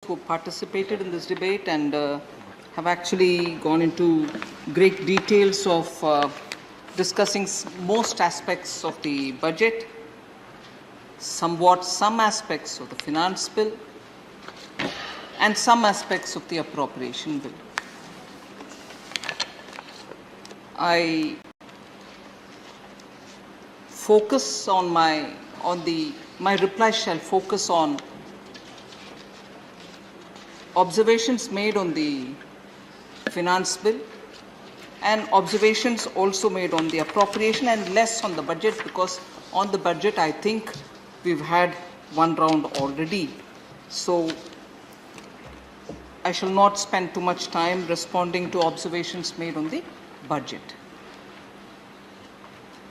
who participated in this debate and have actually gone into great details of discussing most aspects of the budget, some aspects of the finance bill, and some aspects of the appropriation bill. I focus on my reply shall focus on observations made on the finance bill and observations also made on the appropriation and less on the budget, because on the budget I think we've had one round already. So I shall not spend too much time responding to observations made on the budget.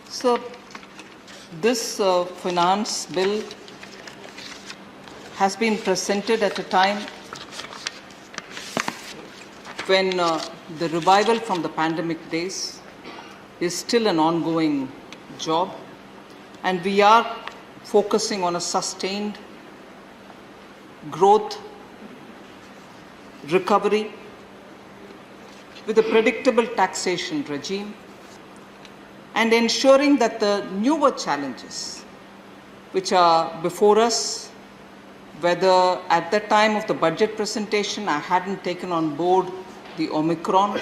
So this finance bill has been presented at a time when the revival from the pandemic days is still an ongoing job, and we are focusing on a sustained growth, recovery with a predictable taxation regime, and ensuring that the newer challenges which are before us, whether at the time of the budget presentation I hadn't taken on board the Omicron,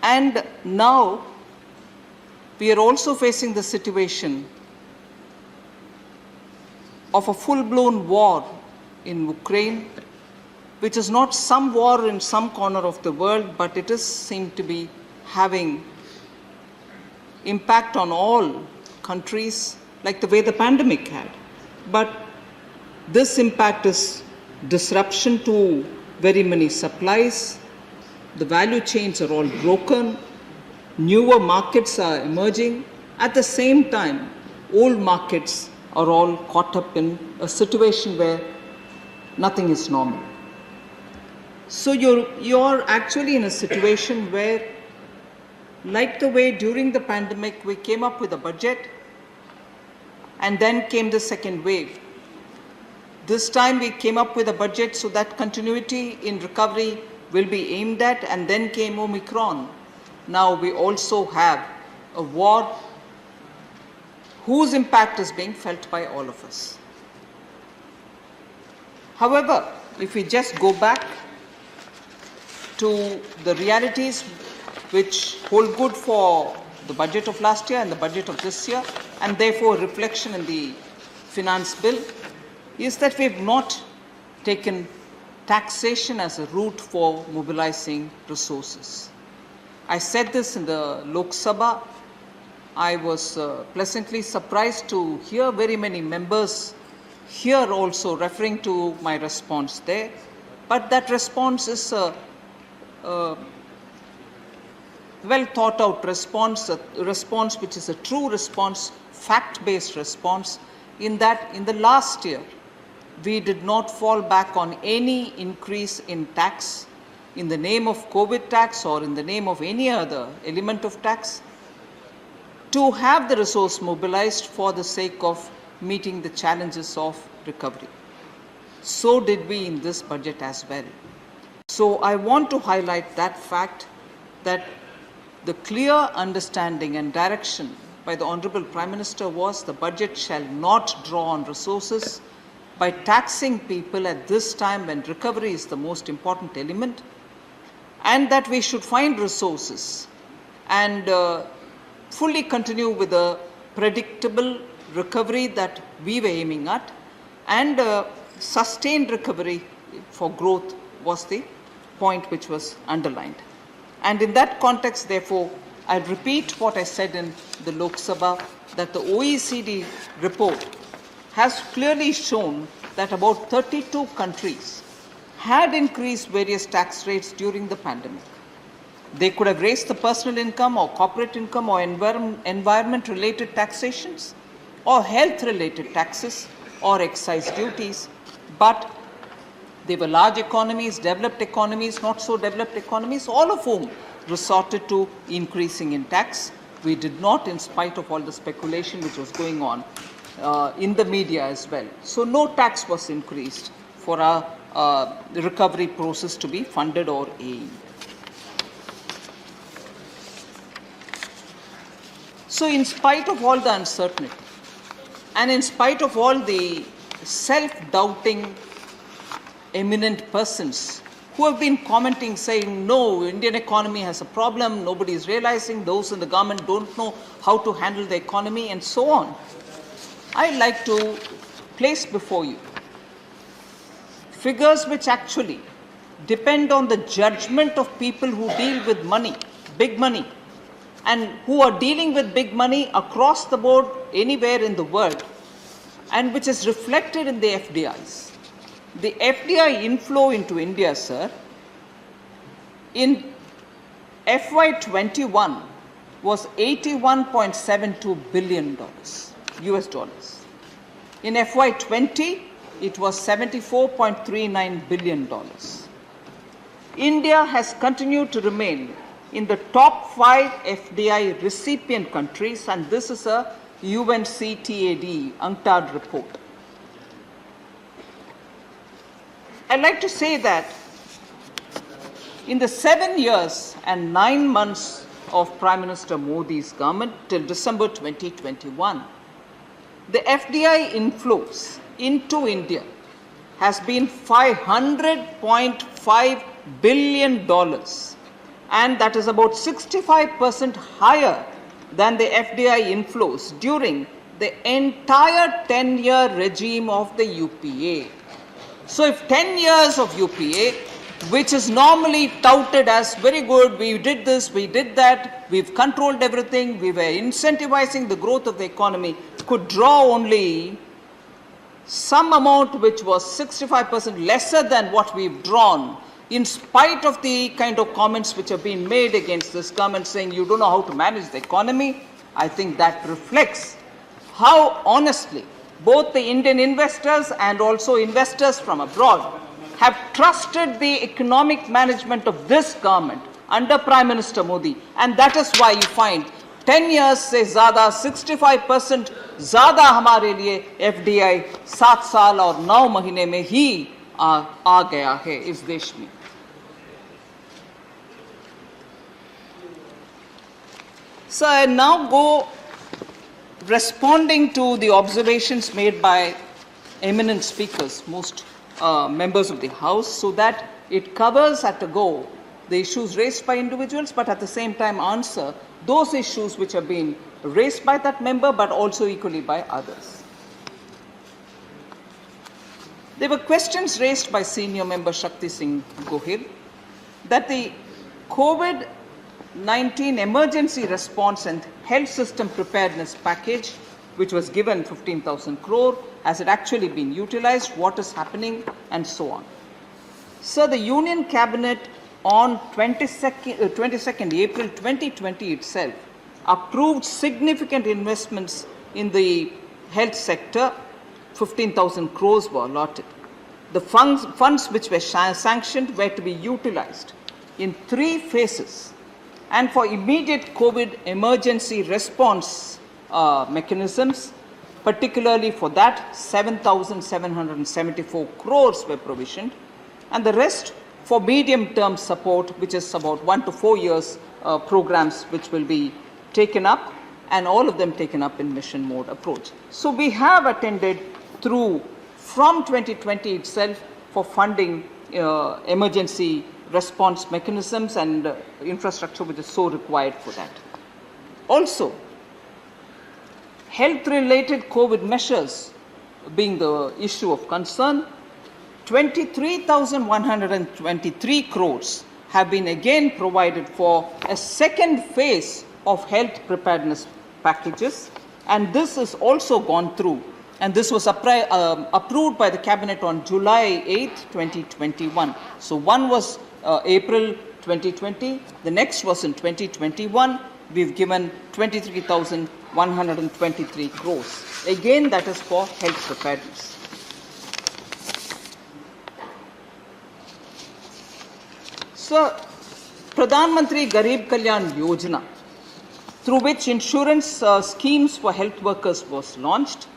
and now we are also facing the situation of a full-blown war in Ukraine, which is not some war in some corner of the world, but it is seem to be having impact on all countries like the way the pandemic had. But this impact is disruption to very many supplies. The value chains are all broken. Newer markets are emerging. At the same time, old markets are all caught up in a situation where nothing is normal. So you're actually in a situation where, like the way during the pandemic we came up with a budget and then came the second wave. This time we came up with a budget so that continuity in recovery will be aimed at, and then came Omicron. Now we also have a war whose impact is being felt by all of us. However, if we just go back to the realities which hold good for the budget of last year and the budget of this year, and therefore reflection in the finance bill, is that we have not taken taxation as a route for mobilizing resources. I said this in the Lok Sabha. I was pleasantly surprised to hear very many members here also referring to my response there. But that response is a well thought out response, a response which is a true response, fact-based response, in that in the last year we did not fall back on any increase in tax in the name of COVID tax or in the name of any other element of tax to have the resource mobilized for the sake of meeting the challenges of recovery. So did we in this budget as well. So I want to highlight that fact, that the clear understanding and direction by the Honorable Prime Minister was the budget shall not draw on resources by taxing people at this time when recovery is the most important element, and that we should find resources and fully continue with the predictable recovery that we were aiming at, and sustained recovery for growth was the point which was underlined. And in that context, therefore, I repeat what I said in the Lok Sabha, that the OECD report has clearly shown that about 32 countries had increased various tax rates during the pandemic. They could have raised the personal income or corporate income or environment-related taxations or health-related taxes or excise duties, but they were large economies, developed economies, not so developed economies, all of whom resorted to increasing in tax. We did not, in spite of all the speculation which was going on in the media as well. So no tax was increased for our recovery process to be funded or aimed. So in spite of all the uncertainty, and in spite of all the self-doubting eminent persons who have been commenting saying, no, Indian economy has a problem, nobody is realizing, those in the government don't know how to handle the economy and so on, I'd like to place before you figures which actually depend on the judgment of people who deal with money, big money, and who are dealing with big money across the board anywhere in the world, and which is reflected in the FDIs. The FDI inflow into India, sir, in FY21 was $81.72 billion, US dollars. In FY20, it was $74.39 billion. India has continued to remain in the top 5 FDI recipient countries, and this is a UNCTAD UNCTAD report. I'd like to say that in the 7 years and 9 months of Prime Minister Modi's government till December 2021, the FDI inflows into India has been $500.5 billion, and that is about 65% higher than the FDI inflows during the entire 10-year regime of the UPA. So if 10 years of UPA, which is normally touted as very good, we did this, we did that, we've controlled everything, we were incentivizing the growth of the economy, could draw only some amount which was 65% lesser than what we've drawn, in spite of the kind of comments which have been made against this government saying you don't know how to manage the economy, I think that reflects how honestly both the Indian investors and also investors from abroad have trusted the economic management of this government under Prime Minister Modi. And that is why you find 10 years से ज़्यादा 65% ज़्यादा हमारे लिए FDI 7 साल और 9 महीने में ही आ गया है इस देश में. So I now go responding to the observations made by eminent speakers, most members of the House, so that it covers at a go the issues raised by individuals, but at the same time answer those issues which have been raised by that member, but also equally by others. There were questions raised by senior member Shakti Singh Gohil that the COVID-19 emergency response and health system preparedness package, which was given 15,000 crore, has it actually been utilized, what is happening, and so on. So the Union Cabinet on 22nd April 2020 itself approved significant investments in the health sector. 15,000 crores were allotted. The funds which were sanctioned were to be utilized in 3 phases, and for immediate COVID emergency response mechanisms, particularly for that 7,774 crores were provisioned, and the rest for medium-term support, which is about 1 to 4 years programs which will be taken up, and all of them taken up in mission mode approach. So we have attended through from 2020 itself for funding emergency response mechanisms and infrastructure which is so required for that. Also, health-related COVID measures being the issue of concern, 23,123 crores have been again provided for a second phase of health preparedness packages, and this is also gone through, and this was approved by the Cabinet on July 8, 2021. So one was April 2020, the next was in 2021. We've given 23,123 crores. Again, that is for health preparedness. So, Pradhan Mantri Garib Kalyan Yojana, through which insurance schemes for health workers was launched,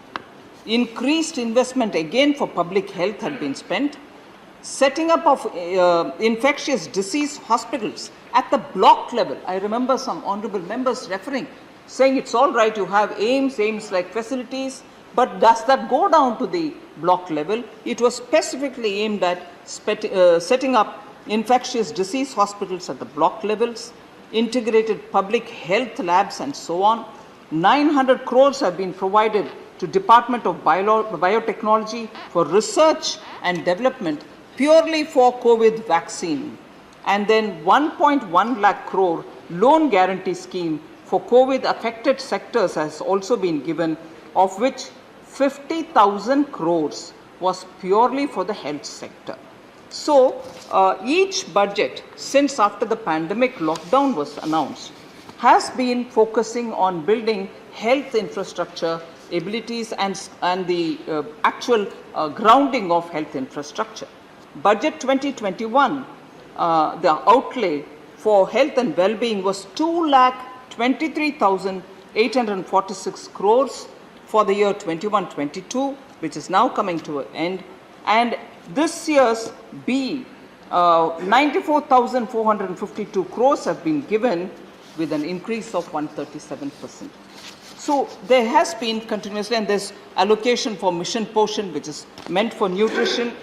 increased investment again for public health had been spent, setting up of infectious disease hospitals at the block level. I remember some honorable members referring, saying it's all right, you have AIIMS like facilities, but does that go down to the block level? It was specifically aimed at setting up infectious disease hospitals at the block levels, integrated public health labs and so on. 900 crores have been provided to Department of Biotechnology for research and development purely for COVID vaccine. And then 1.1 lakh crore loan guarantee scheme for COVID affected sectors has also been given, of which 50,000 crores was purely for the health sector. So each budget since after the pandemic lockdown was announced has been focusing on building health infrastructure abilities and the actual grounding of health infrastructure. Budget 2021, the outlay for health and well-being was 2,23,846 crores for the year 21-22, which is now coming to an end, and this year's B, 94,452 crores have been given, with an increase of 137%. So there has been continuously, and there's allocation for Mission Poshan, which is meant for nutrition,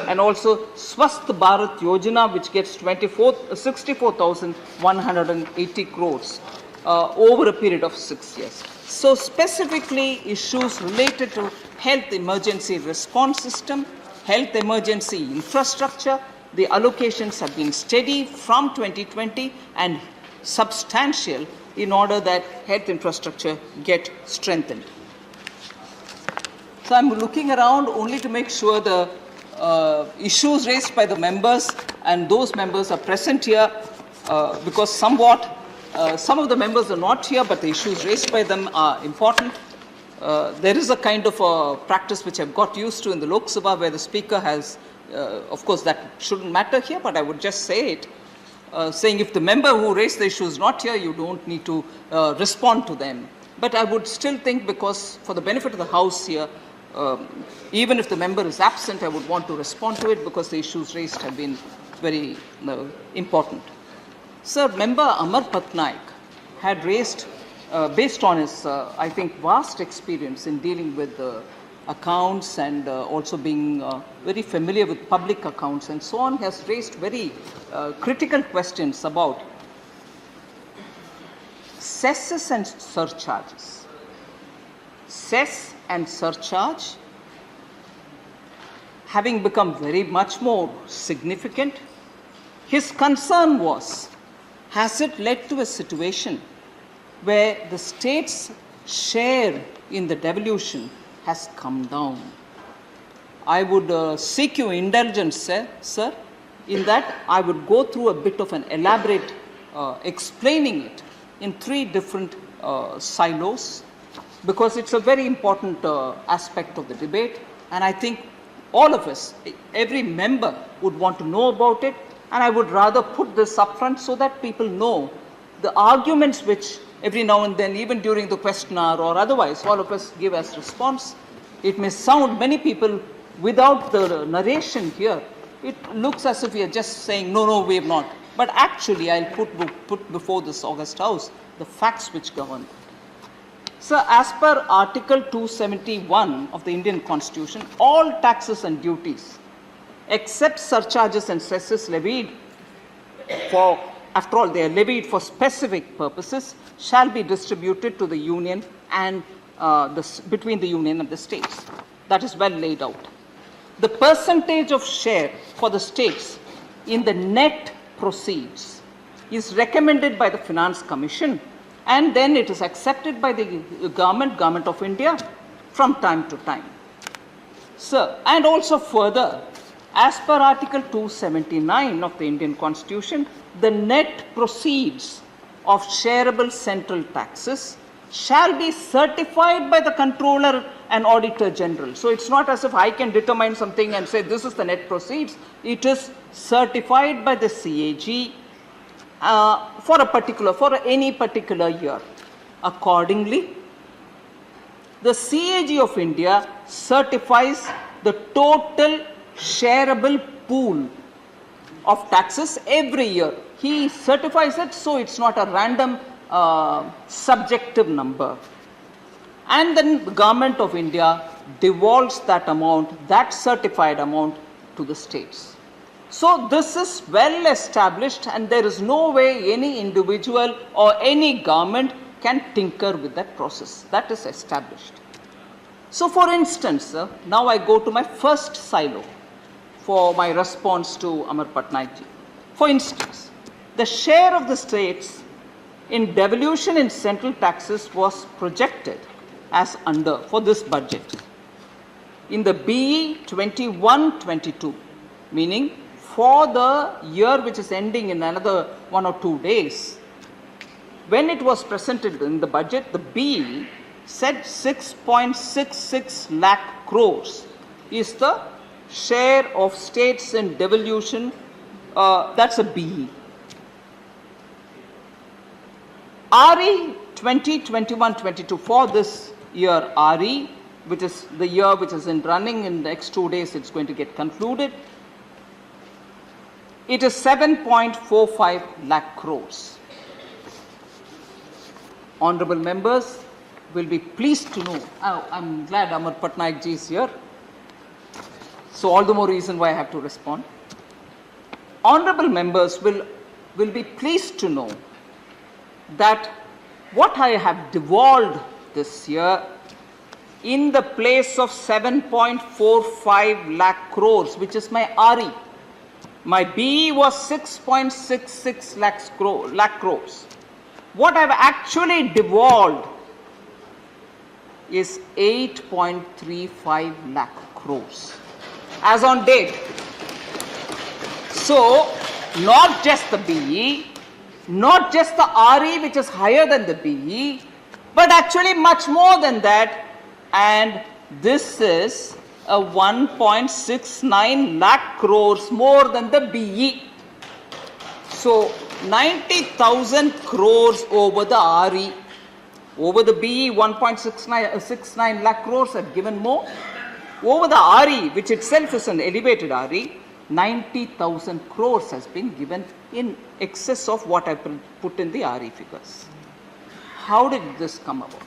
and also Swasth Bharat Yojana, which gets 64,180 crores over a period of 6 years. So specifically issues related to health emergency response system, health emergency infrastructure, the allocations have been steady from 2020 and substantial in order that health infrastructure get strengthened. So I'm looking around only to make sure the issues raised by the members and those members are present here because some of the members are not here, but the issues raised by them are important. There is a kind of a practice which I've got used to in the Lok Sabha where the speaker has, of course that shouldn't matter here, but I would just say it, saying if the member who raised the issue is not here, you don't need to respond to them. But I would still think, because for the benefit of the House here, even if the member is absent, I would want to respond to it because the issues raised have been very important. Sir, Member Amar Patnaik had raised, based on his, I think, vast experience in dealing with accounts and also being very familiar with public accounts and so on, has raised very critical questions about cesses and surcharges. Cess and surcharge having become very much more significant, his concern was, has it led to a situation where the state's share in the devolution has come down? I would seek your indulgence, sir, in that I would go through a bit of an elaborate explaining it in 3 different silos, because it's a very important aspect of the debate, and I think all of us, every member would want to know about it, and I would rather put this up front so that people know the arguments which every now and then, even during the question hour or otherwise, all of us give as response. It may sound, many people, without the narration here, it looks as if we are just saying, no, we have not. But actually, I'll put before this august House the facts which govern. So, as per Article 271 of the Indian Constitution, all taxes and duties, except surcharges and cesses levied for, after all, they are levied for specific purposes, shall be distributed to the Union and between the Union and the states. That is well laid out. The percentage of share for the states in the net proceeds is recommended by the Finance Commission, and then it is accepted by the Government of India from time to time. Sir, and also further, as per Article 279 of the Indian Constitution, the net proceeds of shareable central taxes shall be certified by the Controller and Auditor General. So it's not as if I can determine something and say this is the net proceeds. It is certified by the CAG for any particular year. Accordingly, the CAG of India certifies the total shareable pool of taxes every year. He certifies it, so it's not a random subjective number. And then the Government of India devolves that amount, that certified amount, to the states. So this is well established, and there is no way any individual or any government can tinker with that process. That is established. So for instance, now I go to my first silo for my response to Amar Patnaik ji. For instance, the share of the states in devolution in central taxes was projected as under for this budget. In the BE 21-22, meaning for the year which is ending in another 1 or 2 days, when it was presented in the budget, the BE said 6.66 lakh crores is the share of states in devolution. That's a BE. RE 2021-22 for this year, RE, which is the year which is in running, in the next 2 days it's going to get concluded. It is 7.45 lakh crores. Honorable members will be pleased to know, I'm glad Amar Patnaik ji is here, so all the more reason why I have to respond. Honorable members will be pleased to know that what I have devolved this year in the place of 7.45 lakh crores, which is my RE. My BE was 6.66 lakh crores. What I've actually devolved is 8.35 lakh crores as on date. So, not just the BE, not just the RE which is higher than the BE, but actually much more than that, and this is a 1.69 lakh crores more than the BE. So 90,000 crores over the RE. Over the BE 1.69 lakh crores have given more. Over the RE, which itself is an elevated RE, 90,000 crores has been given in excess of what I put in the RE figures. How did this come about?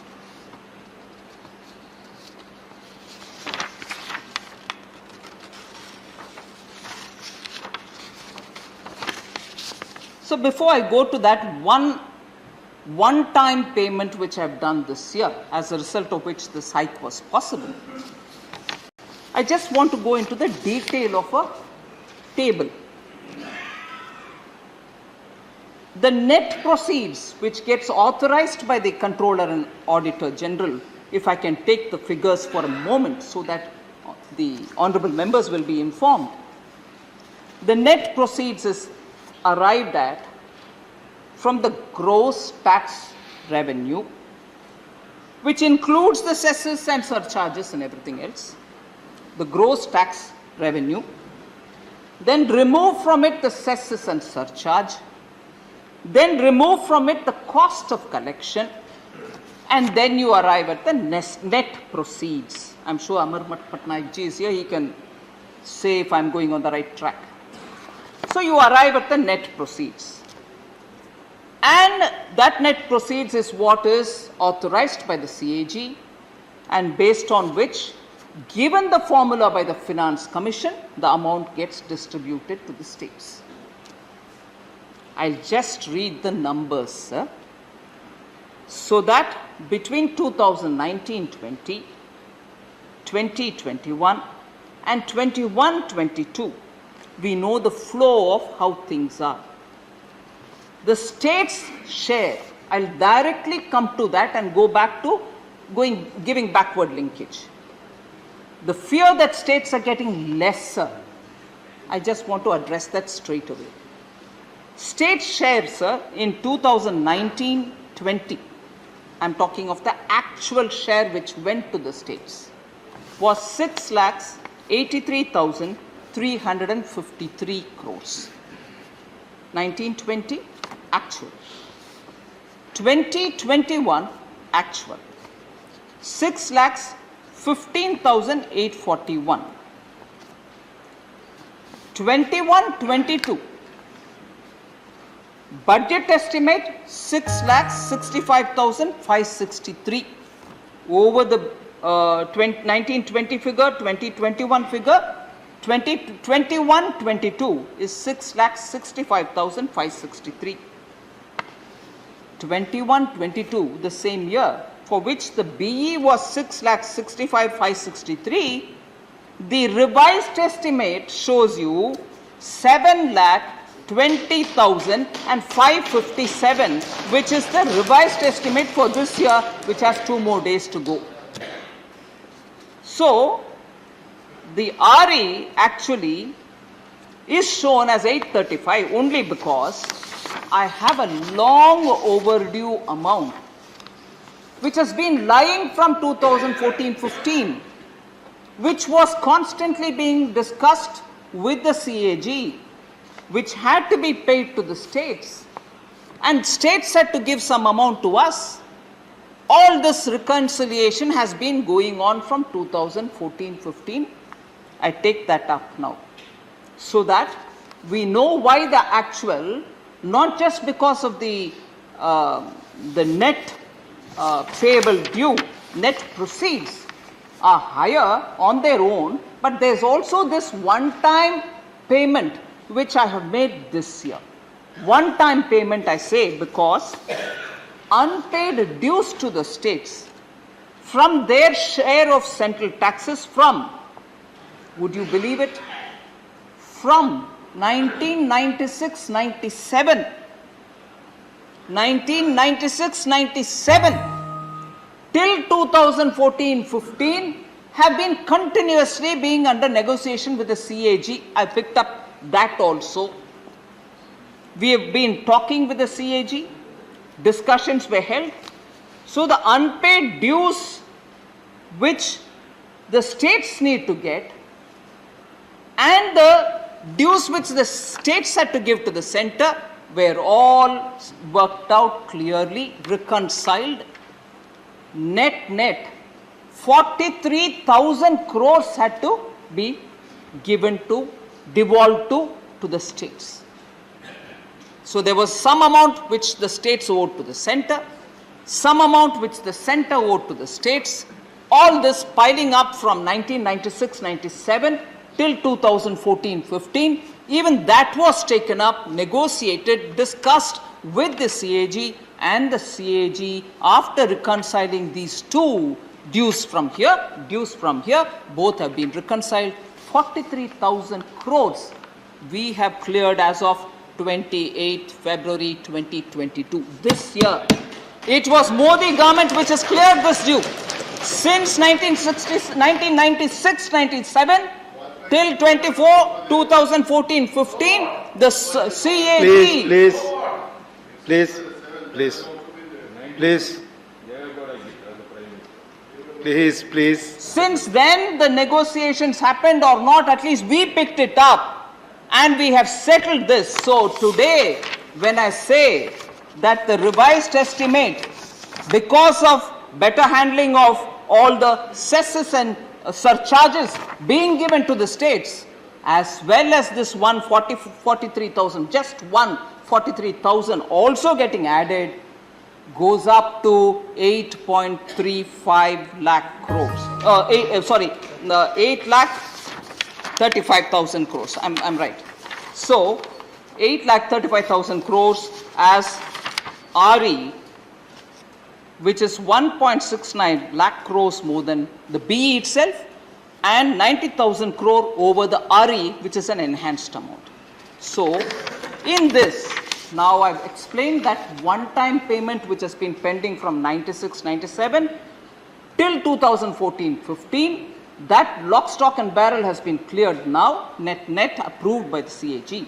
So before I go to that one-time payment which I have done this year, as a result of which this hike was possible, I just want to go into the detail of a table. The net proceeds which gets authorized by the Controller and Auditor General, if I can take the figures for a moment so that the honorable members will be informed. The net proceeds is arrived at from the gross tax revenue, which includes the cesses and surcharges and everything else, the gross tax revenue, then remove from it the cesses and surcharge, then remove from it the cost of collection, and then you arrive at the net proceeds. I'm sure Amar Patnaik ji is here, he can say if I'm going on the right track. So you arrive at the net proceeds, and that net proceeds is what is authorized by the CAG, and based on which, given the formula by the Finance Commission, the amount gets distributed to the states. I'll just read the numbers, sir, so that between 2019-20, 2021 and 21-22, we know the flow of how things are. The state's share, I'll directly come to that and go back to giving backward linkage. The fear that states are getting lesser, I just want to address that straight away. State share, sir, in 2019-20, I'm talking of the actual share which went to the states, was 6,83,353 crores. 1920 actual. 2021 actual. 6,15,841. 21-22. Budget estimate 6,65,563. Over the 19-20 figure, 20-21 figure, 2021-22 is 6,65,563. 21-22, the same year, for which the BE was 6,65,563, the revised estimate shows you 7,20,557, which is the revised estimate for this year, which has 2 more days to go. So, the RE actually is shown as 835 only because I have a long overdue amount which has been lying from 2014-15, which was constantly being discussed with the CAG, which had to be paid to the states, and states had to give some amount to us. All this reconciliation has been going on from 2014-15. I take that up now, so that we know why the actual, not just because of the net payable due, net proceeds are higher on their own, but there's also this one-time payment which I have made this year. One-time payment, I say, because unpaid dues to the states from their share of central taxes from, would you believe it, from 1996-97, 1996-97 till 2014-15 have been continuously being under negotiation with the CAG. I picked up that also. We have been talking with the CAG, discussions were held. So the unpaid dues which the states need to get and the dues which the states had to give to the center were all worked out clearly, reconciled. Net 43,000 crores had to be given to, devolved to the states. So there was some amount which the states owed to the center, some amount which the center owed to the states, all this piling up from 1996-97 till 2014-15. Even that was taken up, negotiated, discussed with the CAG, and the CAG, after reconciling these two dues from here, both have been reconciled. 43,000 crores we have cleared as of 28 February 2022. This year, it was Modi government which has cleared this due. Since 1996-97 till 2014-15, the CAG... Please. Since then, the negotiations happened or not, at least we picked it up and we have settled this. So today, when I say that the revised estimate, because of better handling of all the cesses and surcharges being given to the states, as well as this 43,000, just 43,000 also getting added, goes up to 8.35 lakh crores. 8,35,000 crores. I'm right. So 8,35,000 crores as RE, which is 1.69 lakh crores more than the BE itself, and 90,000 crore over the RE, which is an enhanced amount. So in this, now I've explained that one-time payment which has been pending from 96-97 till 2014-15, that lock, stock and barrel has been cleared now, net approved by the CAG.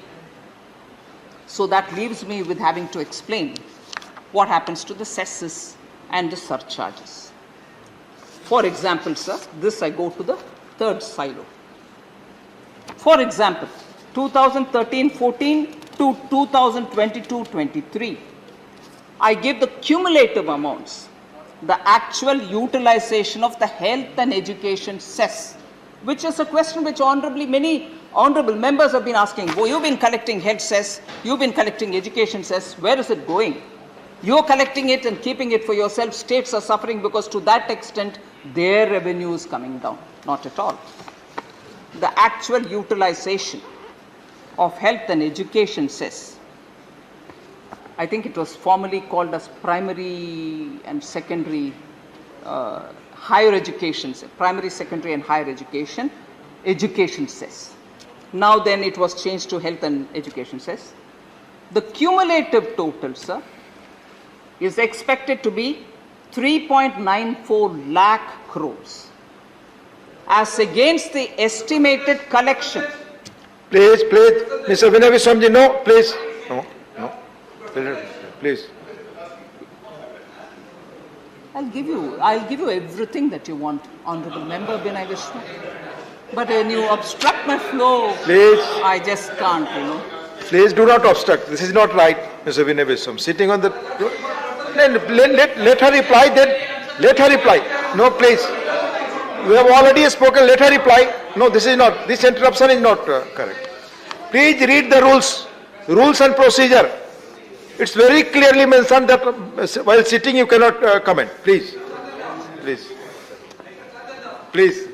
So that leaves me with having to explain what happens to the cesses and the surcharges. For example, sir, this I go to the third silo. For example, 2013-14 to 2022-23, I give the cumulative amounts the actual utilization of the health and education cess, which is a question which many honorable members have been asking. Oh, you've been collecting health cess, you've been collecting education cess, where is it going? You're collecting it and keeping it for yourself. States are suffering because to that extent their revenue is coming down. Not at all. The actual utilization of health and education cess, I think it was formerly called as primary and secondary higher education, primary, secondary and higher education cess. Now then it was changed to health and education cess. The cumulative total, sir, is expected to be 3.94 lakh crores as against the estimated collection. Please, Mr. Vinay Viswamji, no, please. No. Please. I'll give you everything that you want, Honorable Member Vinay Vishnu. But when you obstruct my flow, Please. I just can't, Please do not obstruct. This is not right, Mr. Vinay Viswam. Sitting on the... Let her reply then. Let her reply. No, please. We have already spoken. Let her reply. No, this is not. This interruption is not correct. Please read the rules. Rules and procedure. It's very clearly mentioned that while sitting you cannot comment. Please. Please. Please.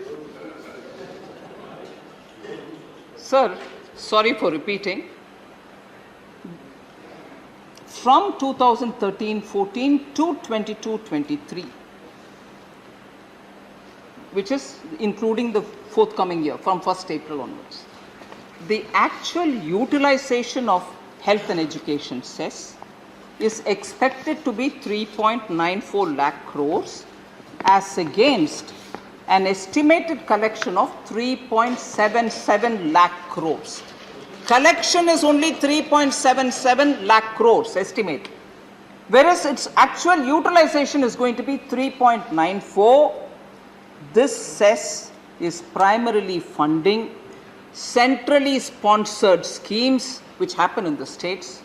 Sir, sorry for repeating. From 2013-14 to 22-23, which is including the forthcoming year from 1st April onwards, the actual utilization of health and education cess is expected to be 3.94 lakh crores as against an estimated collection of 3.77 lakh crores. Collection is only 3.77 lakh crores estimate, whereas its actual utilization is going to be 3.94. This cess is primarily funding centrally sponsored schemes which happen in the states,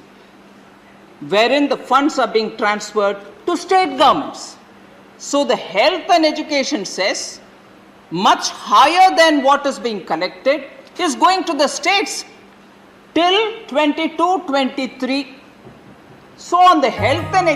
wherein the funds are being transferred to state governments. So the health and education cess, much higher than what is being collected, is going to the states till 22-23. So on the health and